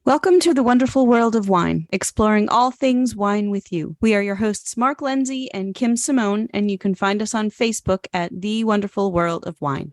Welcome to the wonderful world of wine, exploring all things wine with you. We are your hosts, Mark Lindsay and Kim Simone, and you can find us on Facebook at The Wonderful World of Wine.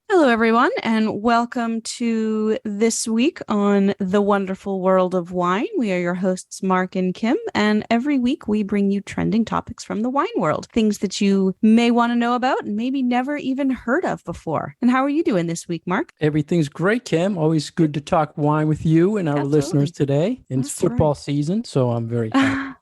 Hello, everyone, and welcome to this week on The Wonderful World of Wine. We are your hosts, Mark and Kim, and every week we bring you trending topics from the wine world, things that you may want to know about and maybe never even heard of before. And how are you doing this week, Mark? Everything's great, Kim. Always good to talk wine with you and our listeners today. And it's football season, so I'm very happy.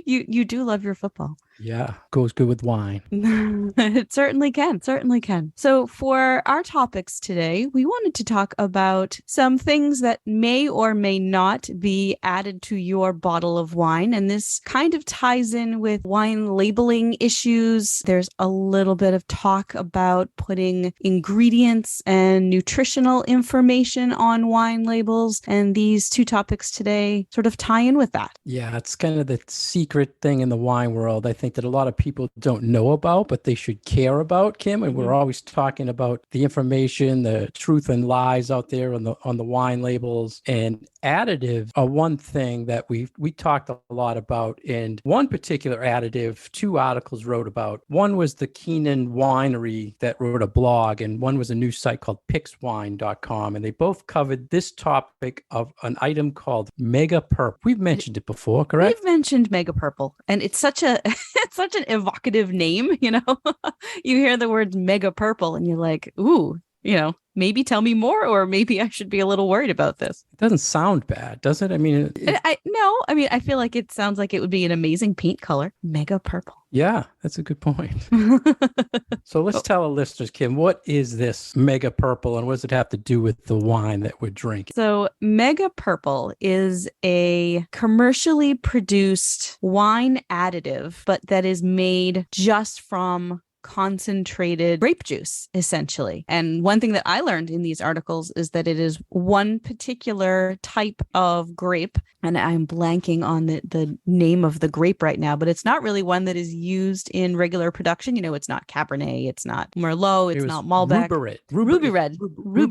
You do love your football. Yeah, goes good with wine. It certainly can. So for our topics today, we wanted to talk about some things that may or may not be added to your bottle of wine. And this kind of ties in with wine labeling issues. There's a little bit of talk about putting ingredients and nutritional information on wine labels. And these two topics today sort of tie in with that. Yeah, it's kind of the secret thing in the wine world, I think, that a lot of people don't know about, but they should care about, Kim. And we're always talking about the information, the truth and lies out there on the wine labels. And additives are one thing that we talked a lot about. And one particular additive, two articles wrote about. One was the Keenan Winery that wrote a blog, and one was a new site called pixwine.com. And they both covered this topic of an item called Mega Purple. We've mentioned it before, correct? We've mentioned Mega Purple, and it's such an evocative name, you know. You hear the words Mega Purple and you're like, ooh, you know, maybe tell me more, or maybe I should be a little worried about this. It doesn't sound bad, does it? I mean, I feel like it sounds like it would be an amazing paint color. Mega Purple. Yeah, that's a good point. So let's tell our listeners, Kim, what is this Mega Purple and what does it have to do with the wine that we're drinking? So Mega Purple is a commercially produced wine additive, but that is made just from concentrated grape juice, essentially. And one thing that I learned in these articles is that it is one particular type of grape, and I'm blanking on the name of the grape right now, but it's not really one that is used in regular production. You know, it's not Cabernet, it's not Merlot, it's not Malbec. Ruby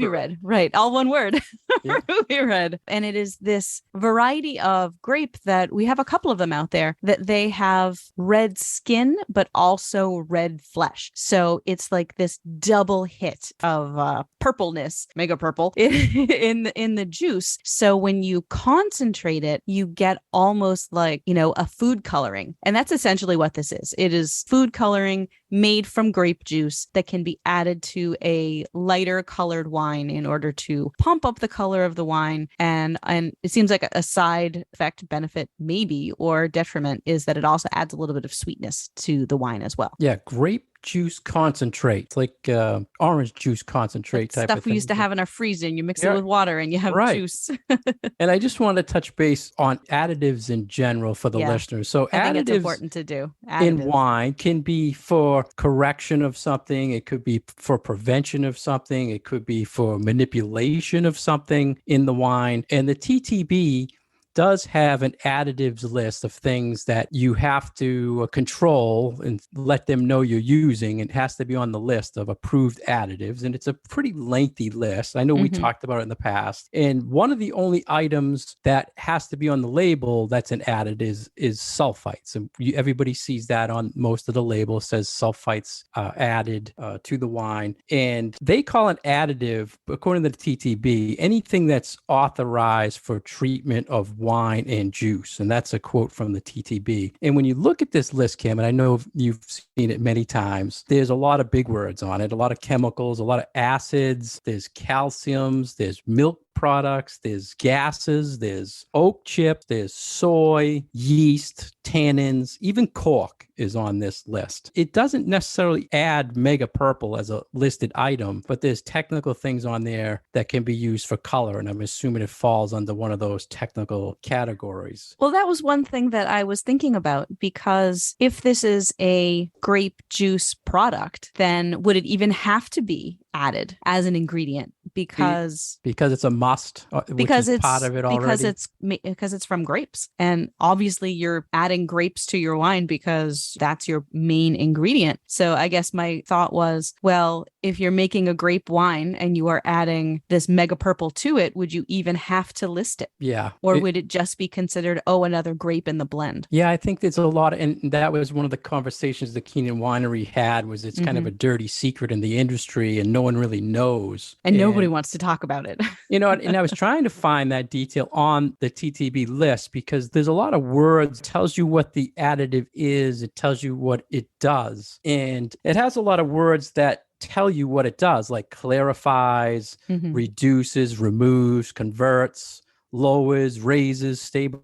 Red, right? All one word. Yeah. Ruby Red. And it is this variety of grape that we have a couple of them out there that they have red skin, but also red flesh. So it's like this double hit of purpleness, Mega Purple, in the juice. So when you concentrate it, you get almost like, you know, a food coloring. And that's essentially what this is. It is food coloring made from grape juice that can be added to a lighter colored wine in order to pump up the color of the wine. And it seems like a side effect, benefit maybe, or detriment is that it also adds a little bit of sweetness to the wine as well. Yeah, grape juice concentrate. It's like orange juice concentrate type stuff of we thing. Used to have in our freezer, and you mix it with water and you have juice. And I just want to touch base on additives in general for the listeners. So I think it's important to do. In wine can be for correction of something. It could be for prevention of something. It could be for manipulation of something in the wine. And the TTB does have an additives list of things that you have to control and let them know you're using. It has to be on the list of approved additives. And it's a pretty lengthy list. I know we talked about it in the past. And one of the only items that has to be on the label that's an additive is sulfites. And everybody sees that on most of the labels, says sulfites added to the wine. And they call an additive, according to the TTB, anything that's authorized for treatment of wine and juice. And that's a quote from the TTB. And when you look at this list, Kim, and I know you've seen it many times, there's a lot of big words on it, a lot of chemicals, a lot of acids, there's calciums, there's milk products, there's gases, there's oak chip, there's soy, yeast, tannins, even cork is on this list. It doesn't necessarily add Mega Purple as a listed item, but there's technical things on there that can be used for color. And I'm assuming it falls under one of those technical categories. Well, that was one thing that I was thinking about, because if this is a grape juice product, then would it even have to be added as an ingredient because it's a must, which because is it's part of it already. because it's from grapes, and obviously you're adding grapes to your wine because that's your main ingredient. So I guess my thought was, well, if you're making a grape wine and you are adding this mega purple to it, would you even have to list it? Yeah. Or would it just be considered, oh, another grape in the blend? Yeah, I think there's a lot, and that was one of the conversations the Keenan Winery had, was it's kind of a dirty secret in the industry and no one really knows. And nobody wants to talk about it. And I was trying to find that detail on the TTB list because there's a lot of words. It tells you what the additive is. It tells you what it does. And it has a lot of words that tell you what it does, like clarifies, reduces, removes, converts, lowers, raises, stabilizes,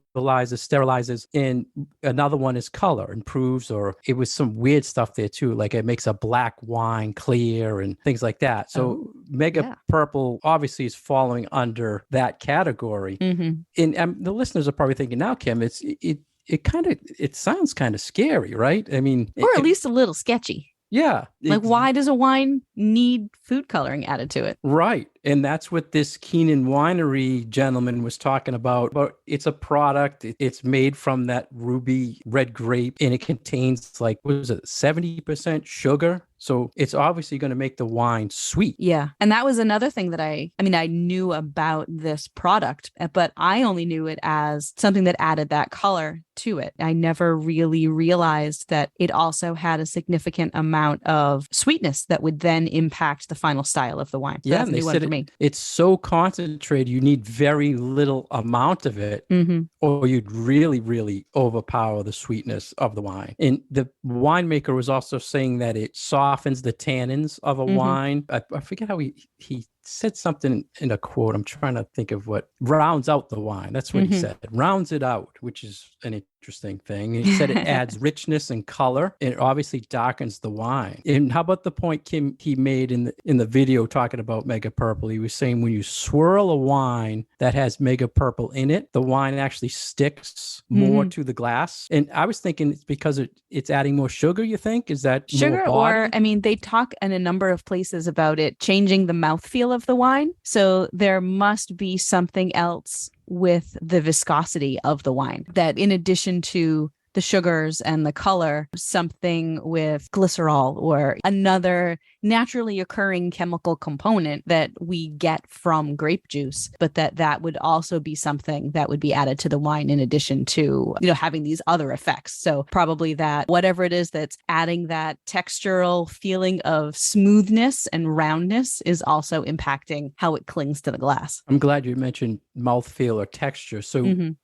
sterilizes. And another one is color, improves, or it was some weird stuff there too. Like it makes a black wine clear and things like that. So Mega Purple obviously is following under that category. And the listeners are probably thinking now, Kim, it sounds kind of scary, right? I mean, or at least a little sketchy. Yeah. Like, why does a wine need food coloring added to it? Right. And that's what this Keenan Winery gentleman was talking about. But it's a product. It's made from that ruby red grape, and it contains, like, what was it, 70% sugar? So it's obviously going to make the wine sweet. Yeah. And that was another thing that I knew about this product, but I only knew it as something that added that color to it. I never really realized that it also had a significant amount of sweetness that would then impact the final style of the wine. So that's a new one for me. It's so concentrated, you need very little amount of it, or you'd really, really overpower the sweetness of the wine. And the winemaker was also saying that it softens the tannins of a wine. I forget how he said something in a quote. I'm trying to think of what rounds out the wine. That's what he said. It rounds it out, which is an interesting thing. He said it adds richness and color, and it obviously darkens the wine. And how about the point Kim he made in the video talking about Mega Purple? He was saying when you swirl a wine that has Mega Purple in it, the wine actually sticks more to the glass. And I was thinking it's because it's adding more sugar. You think is that sugar, or they talk in a number of places about it changing the mouthfeel of the wine. So there must be something else with the viscosity of the wine that, in addition to the sugars and the color, something with glycerol or another naturally occurring chemical component that we get from grape juice, but that would also be something that would be added to the wine in addition to, having these other effects. So probably that whatever it is that's adding that textural feeling of smoothness and roundness is also impacting how it clings to the glass. I'm glad you mentioned mouthfeel or texture. So do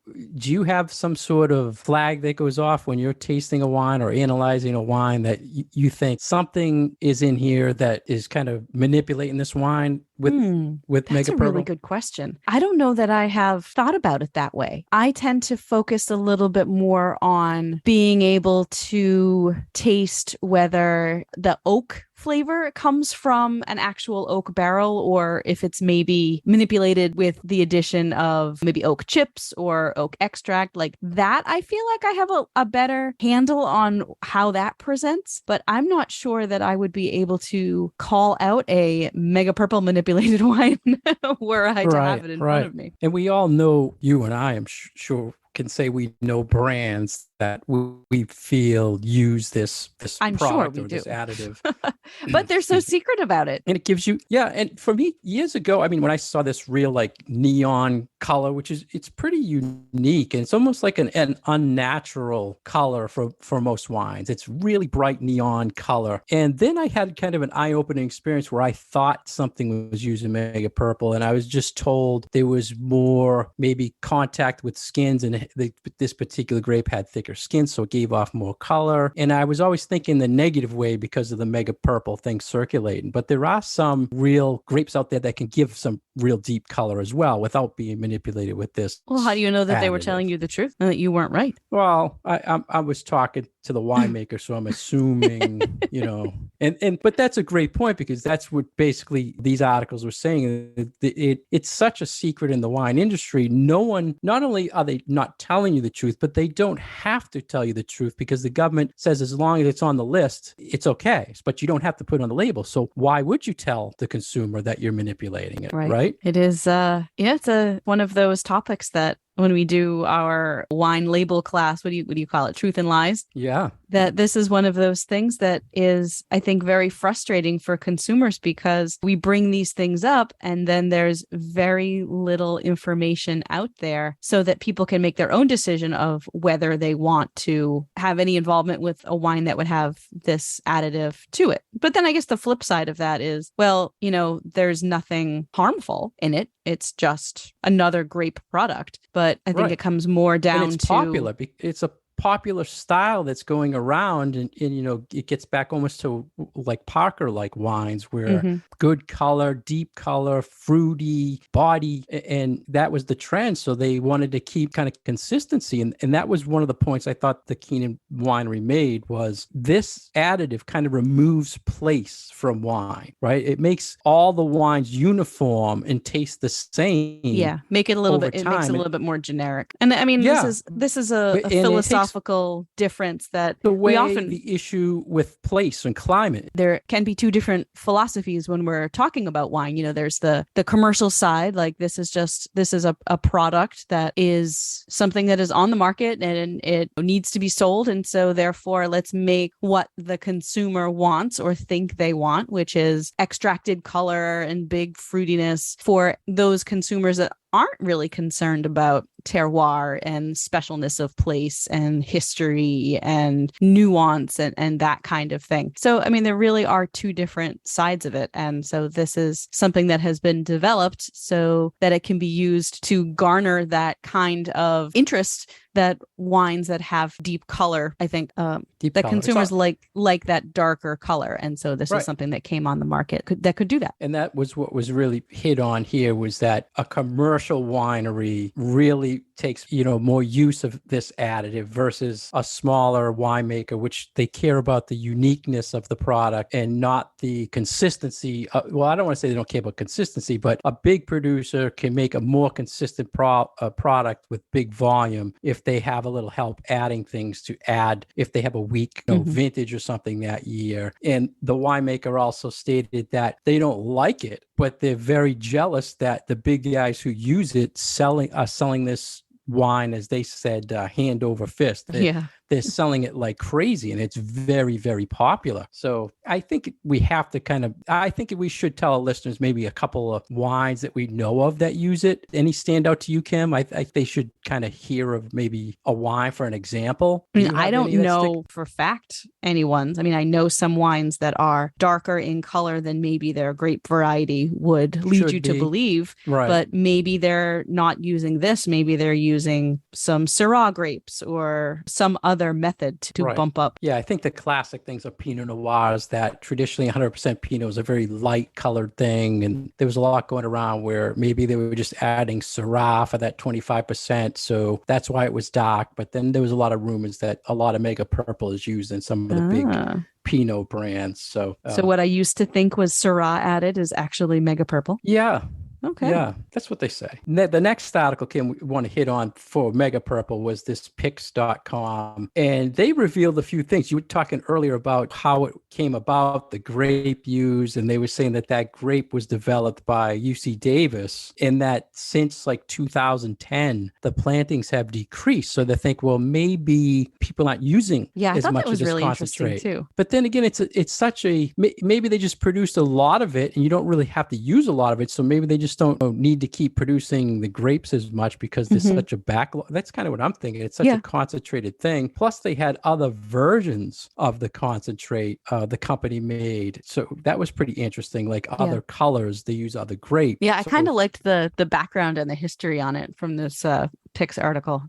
you have some sort of flag that goes off when you're tasting a wine or analyzing a wine that you think something is in here that is kind of manipulating this wine with Mega Purple? That's a really good question. I don't know that I have thought about it that way. I tend to focus a little bit more on being able to taste whether the oak flavor comes from an actual oak barrel, or if it's maybe manipulated with the addition of maybe oak chips or oak extract. Like that, I feel like I have a better handle on how that presents, but I'm not sure that I would be able to call out a Mega Purple manipulated wine were I to have it in front of me. And we all know, you and I am sure can say we know brands that we feel use this I'm product sure we or do. this additive. But they're so secret about it. And it gives you, and for me, years ago, when I saw this real like neon color, it's pretty unique, and it's almost like an unnatural color for most wines. It's really bright neon color. And then I had kind of an eye-opening experience where I thought something was using Mega Purple, and I was just told there was more maybe contact with skins, and this particular grape had thicker skin, so it gave off more color. And I was always thinking the negative way because of the Mega Purple thing circulating. But there are some real grapes out there that can give some real deep color as well without being manipulated with this. Well, how do you know that they were telling you the truth and that you weren't right? Well, I was talking to the winemaker, so I'm assuming, but that's a great point, because that's what basically these articles were saying. It's such a secret in the wine industry. No one, not only are they not telling you the truth, but they don't have to tell you the truth, because the government says as long as it's on the list, it's okay, but you don't have to put it on the label. So why would you tell the consumer that you're manipulating it, right? It is, it's one of those topics that when we do our wine label class, what do you call it? Truth and lies? Yeah. That this is one of those things that is, I think, very frustrating for consumers, because we bring these things up and then there's very little information out there so that people can make their own decision of whether they want to have any involvement with a wine that would have this additive to it. But then I guess the flip side of that is, well, there's nothing harmful in it. It's just another grape product. But I think it comes more down and it's to popular. It's a popular style that's going around, and it gets back almost to like Parker like wines, where good color, deep color, fruity body, and that was the trend. So they wanted to keep kind of consistency, and that was one of the points I thought the Keenan Winery made, was this additive kind of removes place from wine, right? It makes all the wines uniform and taste the same. Yeah, make it a little bit. It makes it a little bit more generic. And I mean, this is a philosophical difference that we often the issue with place and climate. There can be two different philosophies when we're talking about wine. There's the commercial side, like this is a product that is something that is on the market and it needs to be sold, and so therefore let's make what the consumer wants or think they want, which is extracted color and big fruitiness for those consumers that aren't really concerned about terroir and specialness of place and history and nuance and that kind of thing. So, I mean, there really are two different sides of it. And so this is something that has been developed so that it can be used to garner that kind of interest that wines that have deep color, I think, that consumers like that darker color. And so this is something that came on the market that could do that. And that was what was really hit on here, was that a commercial winery really takes, more use of this additive versus a smaller winemaker, which they care about the uniqueness of the product and not the consistency. Well, I don't want to say they don't care about consistency, but a big producer can make a more consistent product with big volume if they have a little help adding things to add, if they have a weak vintage or something that year. And the winemaker also stated that they don't like it, but they're very jealous that the big guys who use it are selling this wine, as they said, hand over fist. They're selling it like crazy, and it's very, very popular. So I think we have to I think we should tell our listeners maybe a couple of wines that we know of that use it. Any stand out to you, Kim? I think they should kind of hear of maybe a wine for an example. I don't know for a fact anyone's. I mean, I know some wines that are darker in color than maybe their grape variety would lead you to believe, but maybe they're not using this. Maybe they're using some Syrah grapes or some other method to bump up. Yeah, I think the classic things are Pinot Noirs, that traditionally 100% Pinot is a very light colored thing. And there was a lot going around where maybe they were just adding Syrah for that 25%. So that's why it was dark. But then there was a lot of rumors that a lot of Mega Purple is used in some of the big Pinot brands. So what I used to think was Syrah added is actually Mega Purple. Yeah. Okay. Yeah, that's what they say. The next article, Kim, we want to hit on for Mega Purple was this Pix.com. And they revealed a few things. You were talking earlier about how it came about, the grape used, and they were saying that grape was developed by UC Davis, and that since like 2010, the plantings have decreased. So they think, well, maybe people aren't using as much of this really concentrate. Too. But then again, it's such maybe they just produced a lot of it, and you don't really have to use a lot of it. So maybe they just don't need to keep producing the grapes as much because there's such a backlog. That's kind of what I'm thinking. It's such a concentrated thing. Plus, they had other versions of the concentrate the company made. So that was pretty interesting. Like other colors, they use other grapes. Yeah, I kind of liked the background and the history on it from this Pix article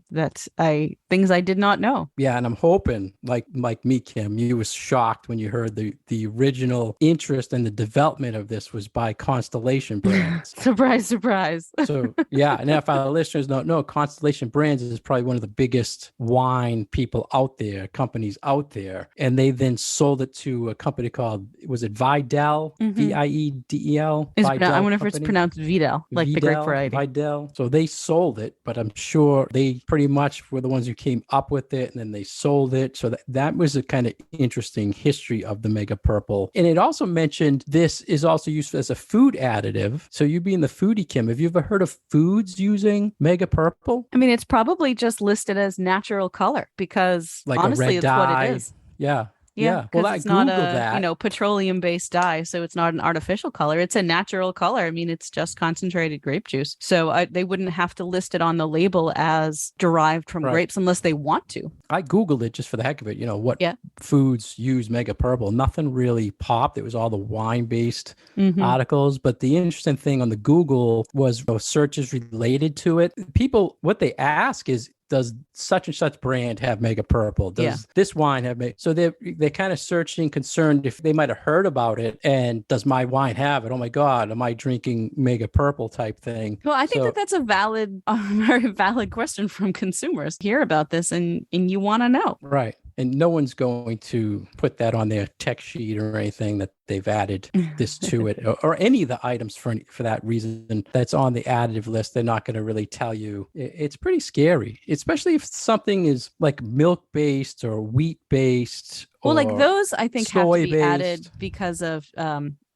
things I did not know. Yeah, and I'm hoping, like me, Kim, you was shocked when you heard the original interest and the development of this was by Constellation Brands. Surprise, surprise. So yeah, and if our listeners don't know, Constellation Brands is probably one of the biggest wine people out there, companies out there, and they then sold it to a company called, was it Vidal? Viedel? I wonder if it's pronounced Vidal, like the grape variety. Vidal. So they sold it, but I'm sure they pretty much were the ones who came up with it, and then they sold it. So that was a kind of interesting history of the Mega Purple. And it also mentioned this is also used as a food additive. So you being the foodie, Kim, have you ever heard of foods using Mega Purple? I mean, it's probably just listed as natural color because Like honestly, a red it's what dye. it is. Yeah. Yeah, Well, it's I not Googled that. petroleum-based dye, so it's not an artificial color. It's a natural color. I mean, it's just concentrated grape juice. So they wouldn't have to list it on the label as derived from grapes unless they want to. I Googled it just for the heck of it. What foods use Mega Purple? Nothing really popped. It was all the wine-based articles. But the interesting thing on the Google was searches related to it. People, what they ask is, does such and such brand have Mega Purple? Does this wine have Mega? So they're kind of searching, concerned if they might have heard about it. And does my wine have it? Oh my God, am I drinking Mega Purple type thing? Well, I think that's a very valid question from consumers. Hear about this and you want to know. Right. And no one's going to put that on their tech sheet or anything that they've added this to it, or any of the items for that reason that's on the additive list. They're not going to really tell you. It's pretty scary, especially if something is like milk-based or wheat-based. Well, like those, I think, have to be soy-based. added because of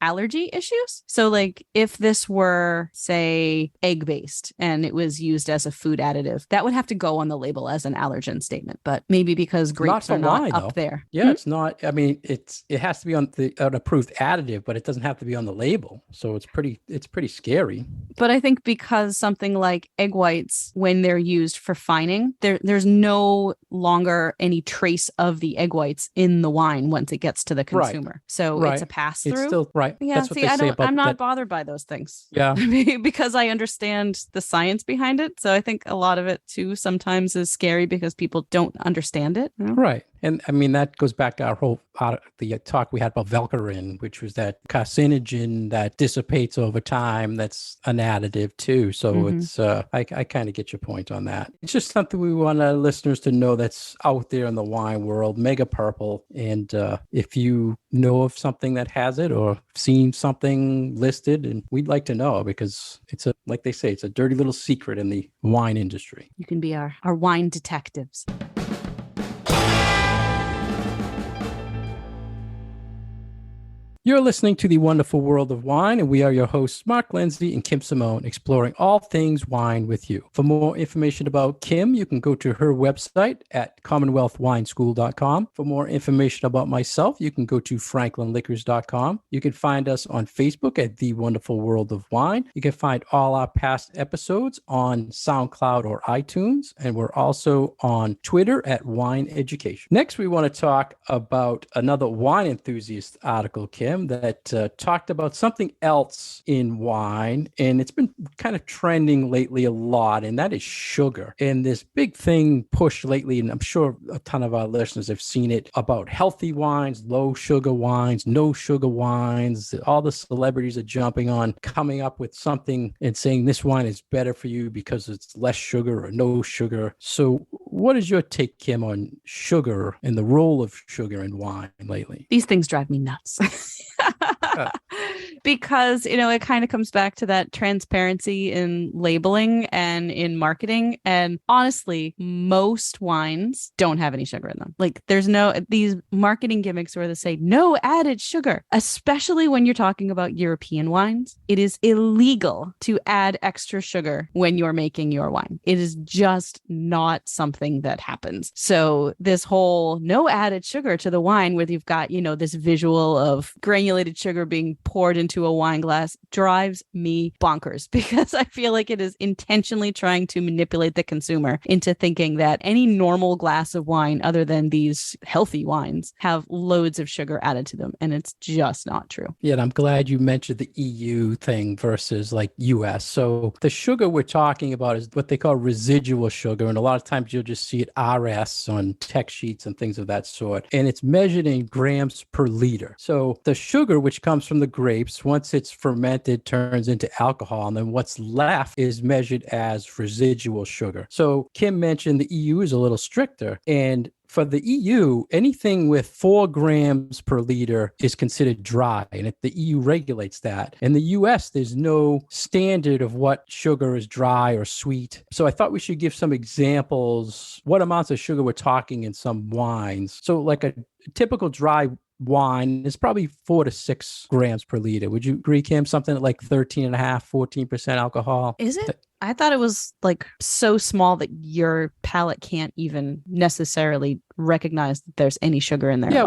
allergy issues. So like if this were, say, egg-based and it was used as a food additive, that would have to go on the label as an allergen statement. But maybe because grapes are not up there. Yeah, it's not. I mean, it has to be on an approved additive, but it doesn't have to be on the label. So it's pretty scary. But I think because something like egg whites, when they're used for fining, there's no longer any trace of the egg whites in the wine once it gets to the consumer. Right. So it's a pass through. It's still right. Yeah, that's what they say about I'm not bothered by those things. Yeah. Because I understand the science behind it. So I think a lot of it too sometimes is scary because people don't understand it. Right. And I mean, that goes back to our whole the talk we had about Velcorin, which was that carcinogen that dissipates over time. That's an additive too. So it's I kind of get your point on that. It's just something we want our listeners to know that's out there in the wine world, Mega Purple. And if you know of something that has it or seen something listed, and we'd like to know, because it's like they say, it's a dirty little secret in the wine industry. You can be our wine detectives. You're listening to The Wonderful World of Wine, and we are your hosts, Mark Lindsay and Kim Simone, exploring all things wine with you. For more information about Kim, you can go to her website at commonwealthwineschool.com. For more information about myself, you can go to franklinliquors.com. You can find us on Facebook at The Wonderful World of Wine. You can find all our past episodes on SoundCloud or iTunes, and we're also on Twitter at Wine Education. Next, we want to talk about another wine enthusiast article, Kim, that talked about something else in wine, and it's been kind of trending lately a lot, and that is sugar. And this big thing pushed lately, and I'm sure a ton of our listeners have seen it, about healthy wines, low sugar wines, no sugar wines. All the celebrities are jumping on, coming up with something and saying this wine is better for you because it's less sugar or no sugar. So what is your take, Kim, on sugar and the role of sugar in wine lately? These things drive me nuts. Because, it kind of comes back to that transparency in labeling and in marketing. And honestly, most wines don't have any sugar in them. Like there's these marketing gimmicks where they say no added sugar, especially when you're talking about European wines. It is illegal to add extra sugar when you're making your wine. It is just not something that happens. So this whole no added sugar to the wine, where you've got, this visual of granulated sugar sugar being poured into a wine glass drives me bonkers because I feel like it is intentionally trying to manipulate the consumer into thinking that any normal glass of wine, other than these healthy wines, have loads of sugar added to them. And it's just not true. Yeah, and I'm glad you mentioned the EU thing versus like US. So the sugar we're talking about is what they call residual sugar. And a lot of times you'll just see it RS on text sheets and things of that sort. And it's measured in grams per liter. So the sugar, which comes from the grapes, once it's fermented, turns into alcohol. And then what's left is measured as residual sugar. So Kim mentioned the EU is a little stricter. And for the EU, anything with 4 grams per liter is considered dry, and the EU regulates that. In the US, there's no standard of what sugar is dry or sweet. So I thought we should give some examples, what amounts of sugar we're talking in some wines. So like a typical dry wine is probably 4 to 6 grams per liter. Would you agree, Kim? Something like 13.5, 14% alcohol. Is it? I thought it was like so small that your palate can't even necessarily recognize that there's any sugar in there. Yeah,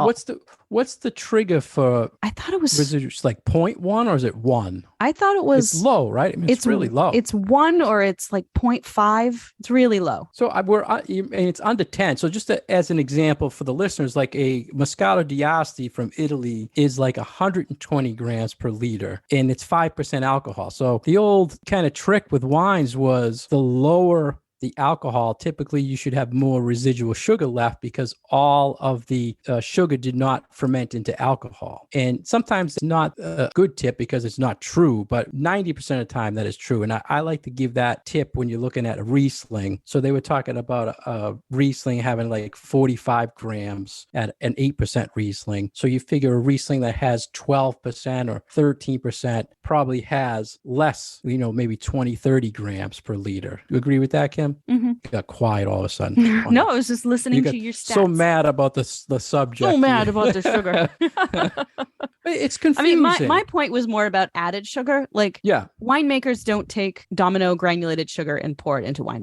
what's the trigger for? I thought it was residuals, like 0.1 or is it 1? I thought it was it's low, right? I mean, it's really low. It's 1 or it's like 0.5. It's really low. So and it's under 10. So just as an example for the listeners, like a Moscato d'Asti from Italy is like 120 grams per liter, and it's 5% alcohol. So the old kind of trick with wines was the lower the alcohol, typically you should have more residual sugar left because all of the sugar did not ferment into alcohol. And sometimes it's not a good tip because it's not true, but 90% of the time that is true. And I like to give that tip when you're looking at a Riesling. So they were talking about a Riesling having like 45 grams at an 8% Riesling. So you figure a Riesling that has 12% or 13% probably has less, maybe 20, 30 grams per liter. You agree with that, Kim? Mm-hmm. You got quiet all of a sudden. No, I was just listening to your stats. So mad about the subject. So mad about the sugar. It's confusing. I mean, my point was more about added sugar. Like, winemakers don't take Domino granulated sugar and pour it into wine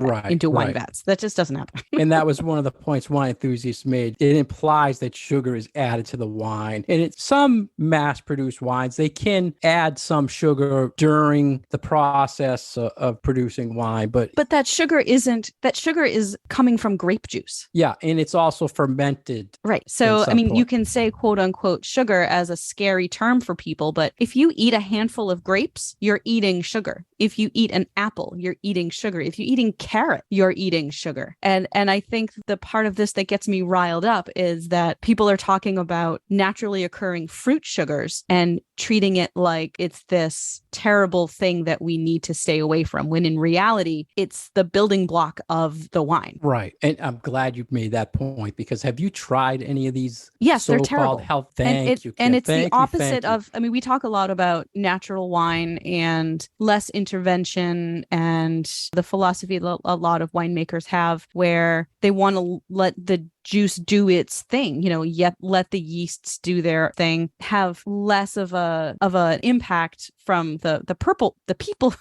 vats. That just doesn't happen. And that was one of the points wine enthusiasts made. It implies that sugar is added to the wine. And some mass-produced wines, they can add some sugar during the process of producing wine, but that sugar is coming from grape juice. Yeah, and it's also fermented. Right. So, I mean, you can say quote unquote sugar as a scary term for people, but if you eat a handful of grapes, you're eating sugar. If you eat an apple, you're eating sugar. If you're eating carrot, you're eating sugar. And I think the part of this that gets me riled up is that people are talking about naturally occurring fruit sugars and treating it like it's this terrible thing that we need to stay away from, when in reality, it's the building block of the wine. Right. And I'm glad you made that point, because have you tried any of these they're terrible. health? It's the opposite of, I mean, we talk a lot about natural wine and less intervention, and the philosophy a lot of winemakers have where they want to let the juice do its thing, yet let the yeasts do their thing, have less of an impact from the people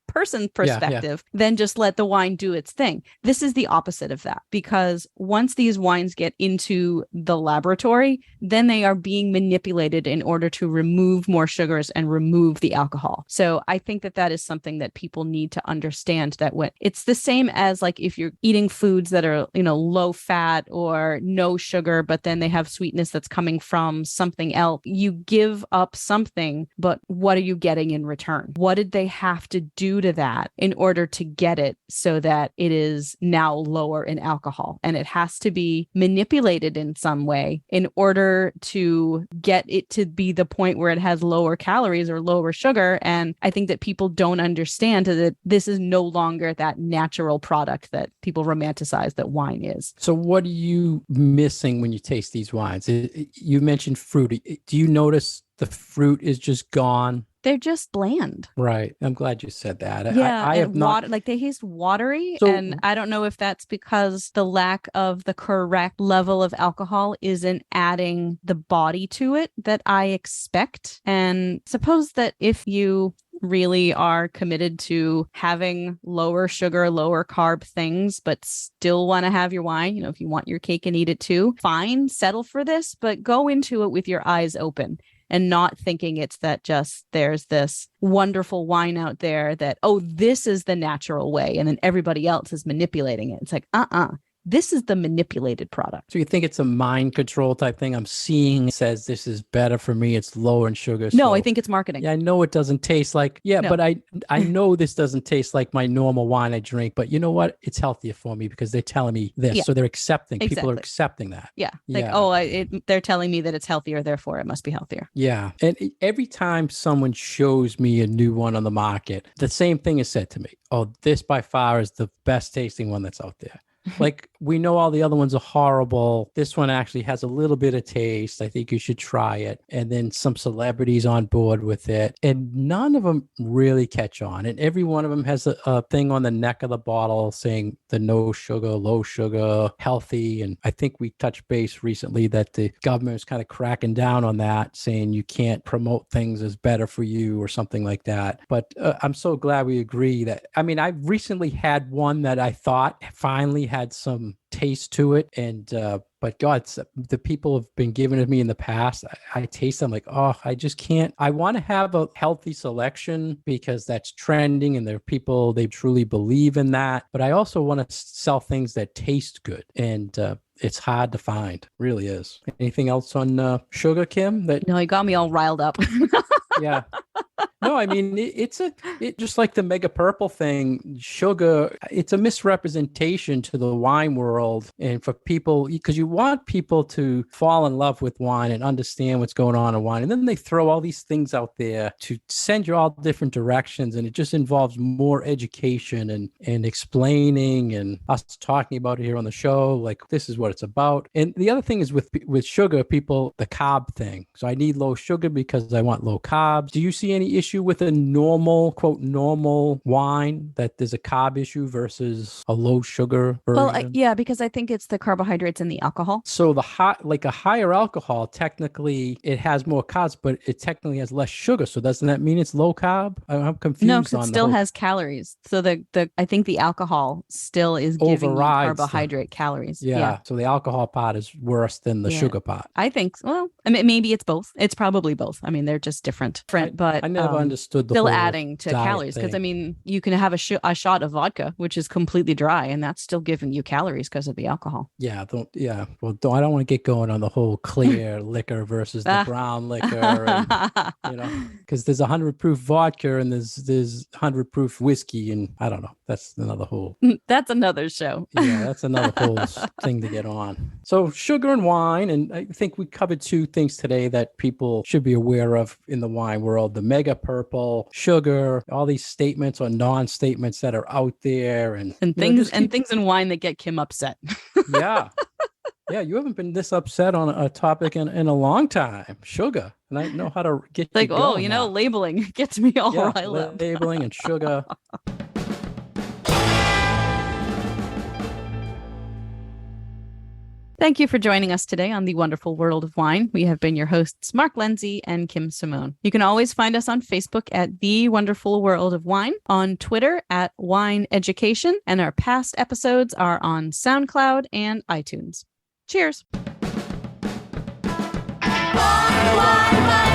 person perspective than just let the wine do its thing. This is the opposite of that, because once these wines get into the laboratory, then they are being manipulated in order to remove more sugars and remove the alcohol. So I think that is something that people need to understand, that when it's the same as like if you're eating foods that are, low fat or no sugar, but then they have sweetness that's coming from something else. You give up something, but what are you getting in return? What did they have to do to that in order to get it so that it is now lower in alcohol? And it has to be manipulated in some way in order to get it to be the point where it has lower calories or lower sugar. And I think that people don't understand that this is no longer that natural product that people romanticize that wine is. So what are you missing when you taste these wines? You mentioned fruit. Do you notice the fruit is just gone? They're just bland. Right. I'm glad you said that. Yeah, I have not. Like they taste watery. And I don't know if that's because the lack of the correct level of alcohol isn't adding the body to it that I expect. And suppose that if you really are committed to having lower sugar, lower carb things, but still want to have your wine, if you want your cake and eat it too, fine, settle for this, but go into it with your eyes open. and not thinking it's that just there's this wonderful wine out there that, oh, this is the natural way. And then everybody else is manipulating it. It's like, this is the manipulated product. So you think it's a mind control type thing? I'm seeing says this is better for me. It's lower in sugar. No, so, I think it's marketing. Yeah, I know it doesn't taste like, No. but I know this doesn't taste like my normal wine I drink, but you know what? It's healthier for me because they're telling me this. Yeah. So they're accepting, people Exactly. are accepting that. Yeah. Like, Yeah. they're telling me that it's healthier, therefore it must be healthier. Yeah. And every time someone shows me a new one on the market, the same thing is said to me. Oh, this by far is the best tasting one that's out there. Like, we know all the other ones are horrible. This one actually has a little bit of taste. I think you should try it. And then some celebrities on board with it. And none of them really catch on. And every one of them has a thing on the neck of the bottle saying the no sugar, low sugar, healthy. And I think we touched base recently that the government is kind of cracking down on that, saying you can't promote things as better for you or something like that. But I'm so glad we agree that, I mean, I've recently had one that I thought finally had some taste to it, and but God, the people have been giving it to me in the past. I taste them like, oh, I just can't. I want to have a healthy selection because that's trending and there are people, they truly believe in that. But I also want to sell things that taste good, and it's hard to find, really is. Anything else on sugar, Kim? No, you got me all riled up. Yeah. No, I mean, it's just like the Mega Purple thing, sugar, it's a misrepresentation to the wine world and for people, because you want people to fall in love with wine and understand what's going on in wine. And then they throw all these things out there to send you all different directions. And it just involves more education and explaining and us talking about it here on the show. Like, this is what it's about. And the other thing is with sugar, people, the carb thing. So I need low sugar because I want low carbs. Do you see any issue with a normal, quote, normal wine that there's a carb issue versus a low sugar version? Well, yeah, because I think it's the carbohydrates and the alcohol. So a higher alcohol, technically it has more carbs, but it technically has less sugar. So doesn't that mean it's low carb? I'm confused. No, because it still has calories. So I think the alcohol still is giving you carbohydrate calories. Yeah. So the alcohol part is worse than the sugar part. I think, well, I mean, maybe it's both. It's probably both. I mean, they're just different. But I never understood the still whole adding to calories, because I mean, you can have a shot of vodka, which is completely dry, and that's still giving you calories because of the alcohol. Yeah. Well, I don't want to get going on the whole clear liquor versus the brown liquor, and, because there's 100 proof vodka and there's 100 proof whiskey, and I don't know. That's another whole. That's another show. Yeah, that's another whole thing to get on. So sugar and wine, and I think we covered two things today that people should be aware of in the wine world: the Mega Purple, sugar, all these statements or non-statements that are out there, and things in wine that get Kim upset. Yeah. Yeah, you haven't been this upset on a topic in a long time. Sugar. And I know how to get like, you going now. labeling gets me all riled up. Labeling and sugar. Thank you for joining us today on The Wonderful World of Wine. We have been your hosts, Mark Lindsay and Kim Simone. You can always find us on Facebook at The Wonderful World of Wine, on Twitter at Wine Education, and our past episodes are on SoundCloud and iTunes. Cheers. Wine, wine, wine.